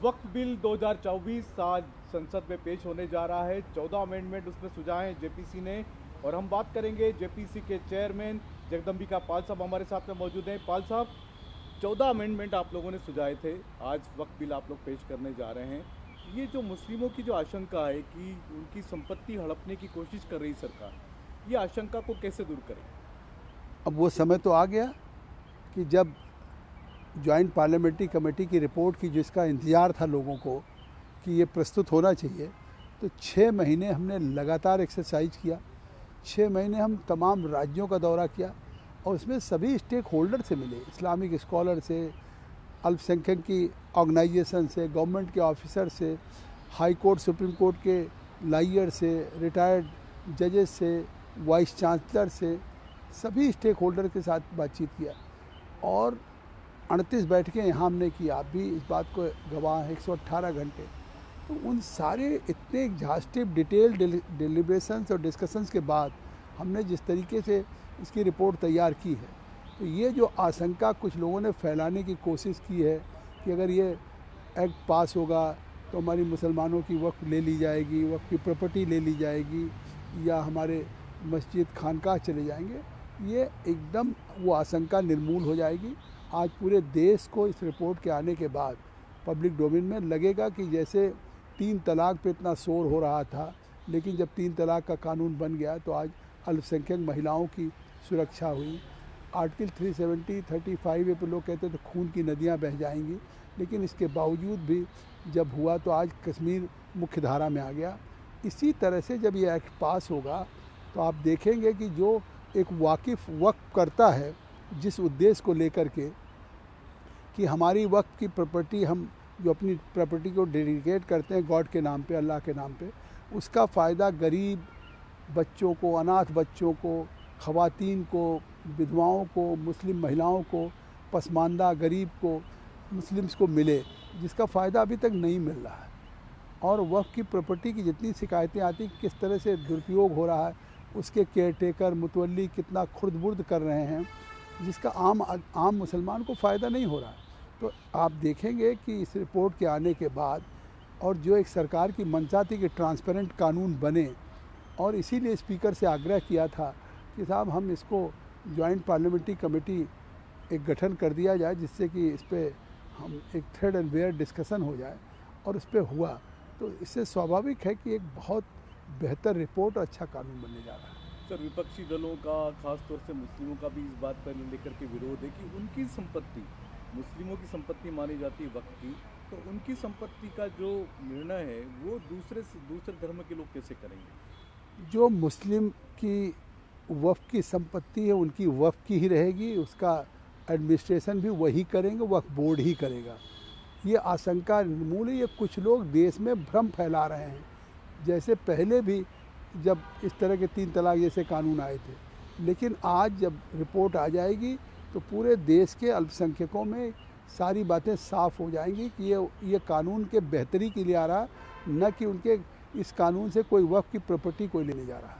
वक्फ bill 2024 आज संसद में पेश होने जा रहा है। 14 अमेंडमेंट उसमें सुझाए हैं जेपीसी ने, और हम बात करेंगे जेपीसी के चेयरमैन जगदम्बिका पाल साहब हमारे साथ में मौजूद हैं। पाल साहब, 14 अमेंडमेंट आप लोगों ने सुझाए थे, आज वक्फ बिल आप लोग पेश करने जा रहे हैं। ये जो मुस्लिमों की जो आशंका है कि उनकी संपत्ति हड़पने की कोशिश कर रही सरकार, ये आशंका को कैसे दूर करें? अब वो समय तो आ गया कि जब जॉइंट पार्लियामेंट्री कमेटी की रिपोर्ट की जिसका इंतज़ार था लोगों को कि ये प्रस्तुत होना चाहिए, तो 6 महीने हमने लगातार एक्सरसाइज किया। 6 महीने हम तमाम राज्यों का दौरा किया और उसमें सभी स्टेक होल्डर से मिले, इस्लामिक स्कॉलर से, अल्पसंख्यक की ऑर्गेनाइजेशन से, गवर्नमेंट के ऑफिसर से, हाई कोर्ट सुप्रीम कोर्ट के लायर से, रिटायर्ड जजेस से, वाइस चांसलर से, सभी स्टेक होल्डर के साथ बातचीत किया और 38 बैठकें यहाँ हमने की। आप भी इस बात को गवाह हैं, 118 घंटे। तो उन सारे इतने एग्जॉस्टिव डिटेल डिलिब्रेशंस और डिस्कशंस के बाद हमने जिस तरीके से इसकी रिपोर्ट तैयार की है, तो ये जो आशंका कुछ लोगों ने फैलाने की कोशिश की है कि अगर ये एक्ट पास होगा तो हमारी मुसलमानों की वक्फ ले ली जाएगी, वक्फ की प्रॉपर्टी ले ली जाएगी या हमारे मस्जिद खानकाह चले जाएंगे, ये एकदम वो आशंका निर्मूल हो जाएगी। आज पूरे देश को इस रिपोर्ट के आने के बाद पब्लिक डोमेन में लगेगा कि जैसे 3 तलाक पे इतना शोर हो रहा था, लेकिन जब 3 तलाक का कानून बन गया तो आज अल्पसंख्यक महिलाओं की सुरक्षा हुई। आर्टिकल 370, 35 पे लोग कहते थे खून की नदियां बह जाएंगी, लेकिन इसके बावजूद भी जब हुआ तो आज कश्मीर मुख्य धारा में आ गया। इसी तरह से जब ये एक्ट पास होगा तो आप देखेंगे कि जो एक वाकिफ़ वक्फ करता है जिस उद्देश्य को लेकर के कि हमारी वक्फ की प्रॉपर्टी, हम जो अपनी प्रॉपर्टी को डेडिकेट करते हैं गॉड के नाम पे, अल्लाह के नाम पे, उसका फ़ायदा गरीब बच्चों को, अनाथ बच्चों को, ख़वातीन को, विधवाओं को, मुस्लिम महिलाओं को, पसमानदा गरीब को, मुस्लिम्स को मिले, जिसका फ़ायदा अभी तक नहीं मिल रहा है। और वक्फ की प्रॉपर्टी की जितनी शिकायतें आती किस तरह से दुरुपयोग हो रहा है, उसके केयर टेकर मुतवल्ली कितना खुर्द-बुर्द कर रहे हैं, जिसका आम मुसलमान को फ़ायदा नहीं हो रहा है। तो आप देखेंगे कि इस रिपोर्ट के आने के बाद, और जो एक सरकार की मंशा थी कि ट्रांसपेरेंट कानून बने, और इसीलिए स्पीकर से आग्रह किया था कि साहब हम इसको जॉइंट पार्लियामेंट्री कमेटी एक गठन कर दिया जाए, जिससे कि इस पर हम एक थ्रेड एंड वेयर डिस्कशन हो जाए, और उस पर हुआ। तो इससे स्वाभाविक है कि एक बहुत बेहतर रिपोर्ट और अच्छा कानून बनने जा रहा है। सर, विपक्षी दलों का, खासतौर से मुस्लिमों का भी इस बात पर लेकर के विरोध है कि उनकी संपत्ति, मुस्लिमों की संपत्ति मानी जाती है वक्फ की, तो उनकी संपत्ति का जो निर्णय है वो दूसरे धर्म के लोग कैसे करेंगे? जो मुस्लिम की वक्फ की संपत्ति है उनकी वक्फ की ही रहेगी, उसका एडमिनिस्ट्रेशन भी वही करेंगे, वक्फ बोर्ड ही करेगा। ये आशंका निर्मूल है। ये कुछ लोग देश में भ्रम फैला रहे हैं, जैसे पहले भी जब इस तरह के 3 तलाक जैसे कानून आए थे, लेकिन आज जब रिपोर्ट आ जाएगी तो पूरे देश के अल्पसंख्यकों में सारी बातें साफ हो जाएंगी कि ये कानून के बेहतरी के लिए आ रहा है, न कि उनके इस कानून से कोई वक्फ की प्रॉपर्टी कोई लेने जा रहा है।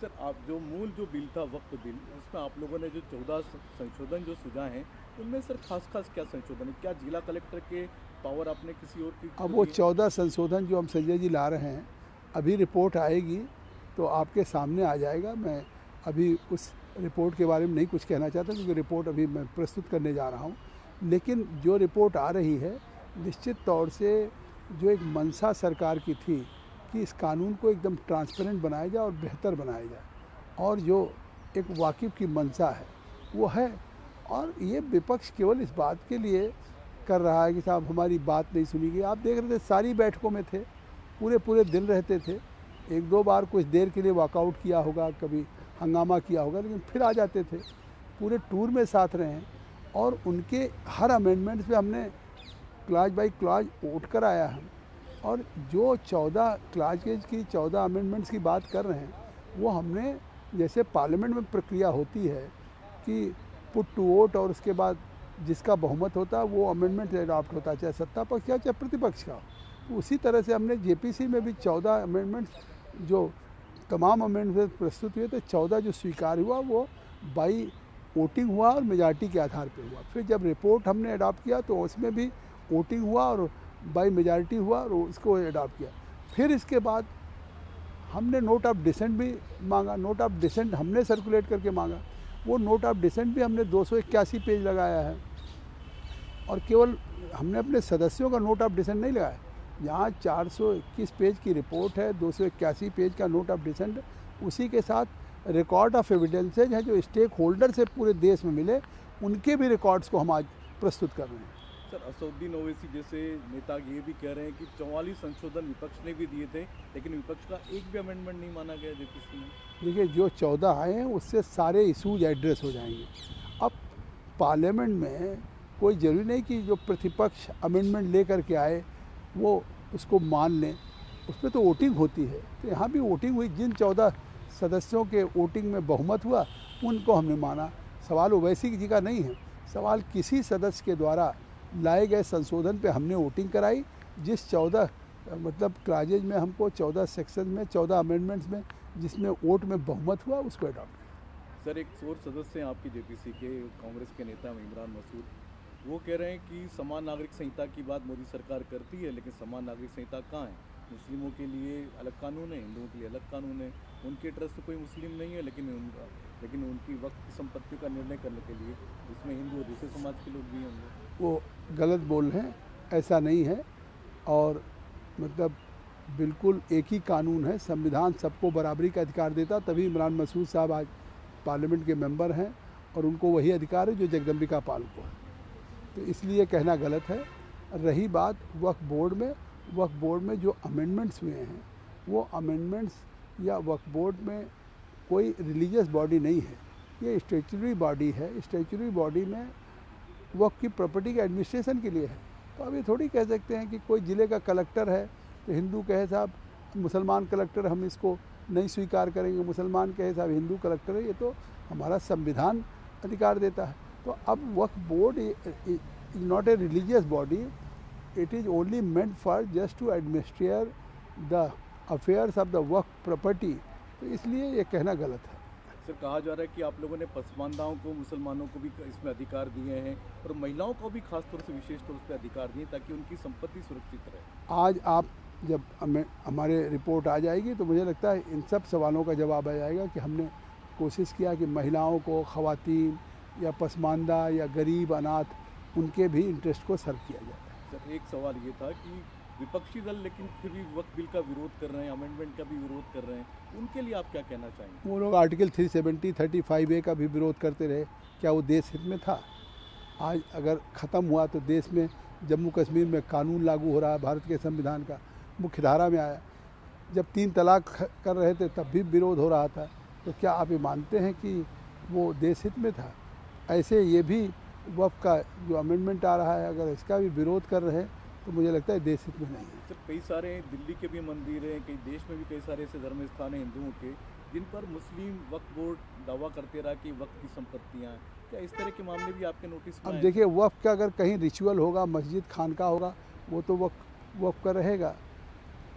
सर, आप जो बिल था वक्फ बिल, उसमें आप लोगों ने जो 14 संशोधन जो सुझाए हैं, उनमें सर खास क्या संशोधन है? क्या जिला कलेक्टर के पावर आपने किसी और की? अब वो 14 संशोधन जो हम संजय जी ला रहे हैं, अभी रिपोर्ट आएगी तो आपके सामने आ जाएगा। मैं अभी उस रिपोर्ट के बारे में नहीं कुछ कहना चाहता, क्योंकि रिपोर्ट अभी मैं प्रस्तुत करने जा रहा हूँ। लेकिन जो रिपोर्ट आ रही है, निश्चित तौर से जो एक मंशा सरकार की थी कि इस कानून को एकदम ट्रांसपेरेंट बनाया जाए और बेहतर बनाया जाए, और जो एक वाकिफ़ की मंशा है वो है। और ये विपक्ष केवल इस बात के लिए कर रहा है कि साहब हमारी बात नहीं सुनी गई। आप देख रहे थे सारी बैठकों में थे, पूरे दिन रहते थे। 1-2 बार कुछ देर के लिए वॉकआउट किया होगा, कभी हंगामा किया होगा, लेकिन फिर आ जाते थे। पूरे टूर में साथ रहे हैं और उनके हर अमेंडमेंट्स पे हमने क्लॉज बाई क्लॉज वोट कर आया हम। और जो 14 क्लॉज की 14 अमेंडमेंट्स की बात कर रहे हैं, वो हमने, जैसे पार्लियामेंट में प्रक्रिया होती है कि पुट टू वोट और उसके बाद जिसका बहुमत होता है वो अमेंडमेंट अडॉप्ट होता है, चाहे सत्ता पक्ष का चाहे प्रतिपक्ष का। तो उसी तरह से हमने जेपीसी में भी 14 अमेंडमेंट्स, जो तमाम अमेंडमेंट प्रस्तुत हुए थे, 14 जो स्वीकार हुआ वो बाई वोटिंग हुआ और मेजॉरिटी के आधार पे हुआ। फिर जब रिपोर्ट हमने अडॉप्ट किया तो उसमें भी वोटिंग हुआ और बाई मेजॉरिटी हुआ और इसको अडॉप्ट किया। फिर इसके बाद हमने नोट ऑफ डिसेंट भी मांगा, नोट ऑफ डिसेंट हमने सर्कुलेट करके मांगा। वो नोट ऑफ डिसेंट भी हमने 281 पेज लगाया है, और केवल हमने अपने सदस्यों का नोट ऑफ डिसेंट नहीं लगाया। यहाँ 421 पेज की रिपोर्ट है, 281 पेज का नोट ऑफ डिसेंट, उसी के साथ रिकॉर्ड ऑफ एविडेंसेज हैं जो स्टेक होल्डर से पूरे देश में मिले, उनके भी रिकॉर्ड्स को हम आज प्रस्तुत कर रहे हैं। सर, असदुद्दीन ओवैसी जैसे नेता ये भी कह रहे हैं कि 44 संशोधन विपक्ष ने भी दिए थे, लेकिन विपक्ष का एक भी अमेंडमेंट नहीं माना गया जेपीसी में। देखिए, जो 14 आए हैं उससे सारे इशूज एड्रेस हो जाएंगे। अब पार्लियामेंट में कोई ज़रूरी नहीं कि जो प्रतिपक्ष अमेंडमेंट लेकर के आए वो उसको मान लें, उस पर तो वोटिंग होती है। तो यहाँ भी वोटिंग हुई, जिन 14 सदस्यों के वोटिंग में बहुमत हुआ उनको हमने माना। सवाल ओवैसी जी का नहीं है, सवाल किसी सदस्य के द्वारा लाए गए संशोधन पे हमने वोटिंग कराई, जिस 14 मतलब क्लाजेज में हमको 14 सेक्शन में 14 अमेंडमेंट्स में जिसमें वोट में बहुमत हुआ उसको अडॉप्ट किया। सर, एक और सदस्य हैं आपके जेपीसी के, कांग्रेस के नेता इमरान मसूद, वो कह रहे हैं कि समान नागरिक संहिता की बात मोदी सरकार करती है, लेकिन समान नागरिक संहिता कहाँ है? मुस्लिमों के लिए अलग कानून है, हिंदुओं के लिए अलग कानून है। उनके ट्रस्ट कोई मुस्लिम नहीं है, लेकिन उनकी वक्त की संपत्ति का निर्णय करने के लिए उसमें हिंदू और दूसरे समाज के लोग भी होंगे। वो गलत बोल रहे हैं, ऐसा नहीं है। और मतलब बिल्कुल एक ही कानून है, संविधान सबको बराबरी का अधिकार देता, तभी इमरान मसूद साहब आज पार्लियामेंट के मेंबर हैं और उनको वही अधिकार है जो जगदम्बिका पाल को है। तो इसलिए कहना गलत है। रही बात वक्फ बोर्ड में जो अमेंडमेंट्स हुए हैं, वो अमेंडमेंट्स या वक्फ बोर्ड में कोई रिलीजियस बॉडी नहीं है, ये स्टैट्यूटरी बॉडी है। स्टैट्यूटरी बॉडी में वक्फ की प्रॉपर्टी के एडमिनिस्ट्रेशन के लिए है। तो अब ये थोड़ी कह सकते हैं कि कोई ज़िले का कलेक्टर है तो हिंदू कहे साहब मुसलमान कलेक्टर हम इसको नहीं स्वीकार करेंगे, मुसलमान कहे साहब हिंदू कलेक्टर है। ये तो हमारा संविधान अधिकार देता है। तो अब Waqf board is not a religious body, it is only meant for just to administrate the affairs of the Waqf property. तो इसलिए ये कहना गलत है। सर, कहा जा रहा है कि आप लोगों ने पसमानदाओं को, मुसलमानों को भी इसमें अधिकार दिए हैं और महिलाओं को भी खास तौर से विशेष तौर पर अधिकार दिए ताकि उनकी संपत्ति सुरक्षित रहे। आज आप जब हमारे रिपोर्ट आ जाएगी तो मुझे लगता है इन सब सवालों का जवाब आ जाएगा कि हमने कोशिश किया कि महिलाओं को, ख़वातीन या पसमानदा या गरीब अनाथ उनके भी इंटरेस्ट को सर्व किया जाए। सर, एक सवाल ये था कि विपक्षी दल लेकिन फिर भी वक्फ बिल का विरोध कर रहे हैं, अमेंडमेंट का भी विरोध कर रहे हैं, उनके लिए आप क्या कहना चाहेंगे? वो लोग आर्टिकल 370, 35A का भी विरोध करते रहे, क्या वो देश हित में था? आज अगर ख़त्म हुआ तो देश में जम्मू कश्मीर में कानून लागू हो रहा है भारत के संविधान का, मुख्य धारा में आया। जब 3 तलाक कर रहे थे तब भी विरोध हो रहा था। तो क्या आप ये मानते हैं कि वो देश हित में था? ऐसे ये भी वक्फ का जो अमेंडमेंट आ रहा है, अगर इसका भी विरोध कर रहे हैं तो मुझे लगता है देश हित में नहीं है। सर, कई सारे दिल्ली के भी मंदिर हैं, कई देश में भी कई सारे ऐसे धर्म स्थान हैं हिंदुओं के, जिन पर मुस्लिम वक्फ बोर्ड दावा करते रहा कि वक्फ की संपत्तियाँ, क्या इस तरह के मामले भी आपके नोटिस में अब आए? देखिए, वक्फ का अगर कहीं रिचुअल होगा, मस्जिद खानका होगा, वो तो वक्फ का रहेगा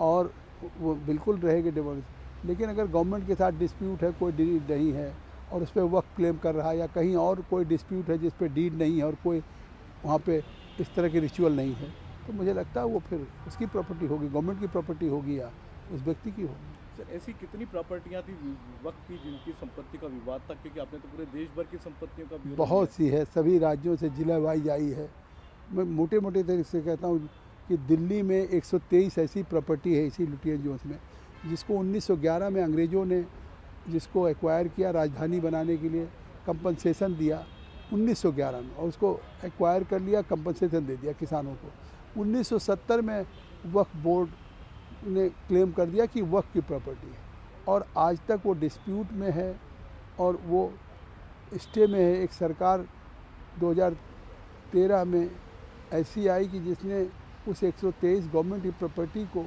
और वो बिल्कुल रहेगी डिवोर्स। लेकिन अगर गवर्नमेंट के साथ डिस्प्यूट है, कोई डीड नहीं है और उस पर वक्फ क्लेम कर रहा है, या कहीं और कोई डिस्प्यूट है जिस पर डीड नहीं है और कोई वहाँ पे इस तरह की रिचुअल नहीं है, तो मुझे लगता है वो फिर उसकी प्रॉपर्टी होगी, गवर्नमेंट की प्रॉपर्टी होगी या उस व्यक्ति की होगी। सर, ऐसी कितनी प्रॉपर्टियाँ थी वक्त की जिनकी संपत्ति का विवाद था? क्योंकि आपने तो पूरे देश भर की संपत्तियों का ब्यौरा बहुत सी है, सभी राज्यों से जिला वाइज आई है। मैं मोटे तरीके से कहता हूँ कि दिल्ली में 123 ऐसी प्रॉपर्टी है इसी लुटियन जोन्स में, जिसको 1911 में अंग्रेज़ों ने जिसको एक्वायर किया राजधानी बनाने के लिए, कंपनसेशन दिया 1911 में, और उसको एक्वायर कर लिया, कंपनसेशन दे दिया किसानों को। 1970 में वक्फ बोर्ड ने क्लेम कर दिया कि वक्फ की प्रॉपर्टी है, और आज तक वो डिस्प्यूट में है और वो स्टे में है। एक सरकार 2013 में ऐसी आई कि जिसने उस 123 गवर्नमेंट की प्रॉपर्टी को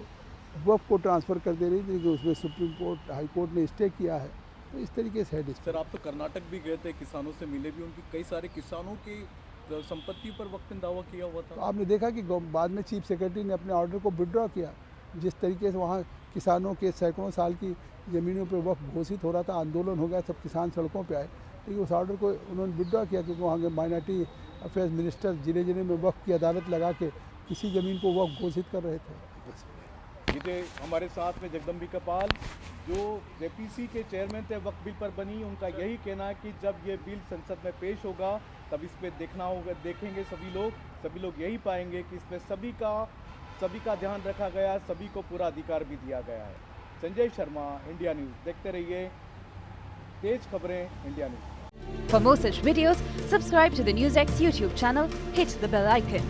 वक्फ को ट्रांसफ़र कर दे रही थी, कि उसमें सुप्रीम कोर्ट, हाई कोर्ट ने स्टे किया है। तो इस तरीके से है। सर, आप तो कर्नाटक भी गए थे, किसानों से मिले भी, उनकी कई सारे किसानों की संपत्ति पर वक्त में दावा किया हुआ था। तो आपने देखा कि बाद में चीफ सेक्रेटरी ने अपने ऑर्डर को विड्रॉ किया। जिस तरीके से वहाँ किसानों के सैकड़ों साल की ज़मीनों पर वक्फ घोषित हो रहा था, आंदोलन हो गया, सब किसान सड़कों पे आए, लेकिन उस ऑर्डर को उन्होंने विड्रॉ किया, क्योंकि वहाँ के माइनॉरिटी अफेयर्स मिनिस्टर जिले जिले में वक्फ की अदालत लगा के किसी ज़मीन को वक्फ घोषित कर रहे थे। ये थे हमारे साथ में जगदम्बिका पाल, जो जेपीसी के चेयरमैन थे वक्फ बिल पर बनी। उनका यही कहना है कि जब ये बिल संसद में पेश होगा तब इस पे देखना होगा, देखेंगे सभी लोग यही पाएंगे कि इसमें सभी का ध्यान रखा गया, सभी को पूरा अधिकार भी दिया गया है। Sanjay Sharma, India news. देखते रहिए तेज खबरें, India news. For more such videos, subscribe to the NewsX YouTube channel, hit the bell icon.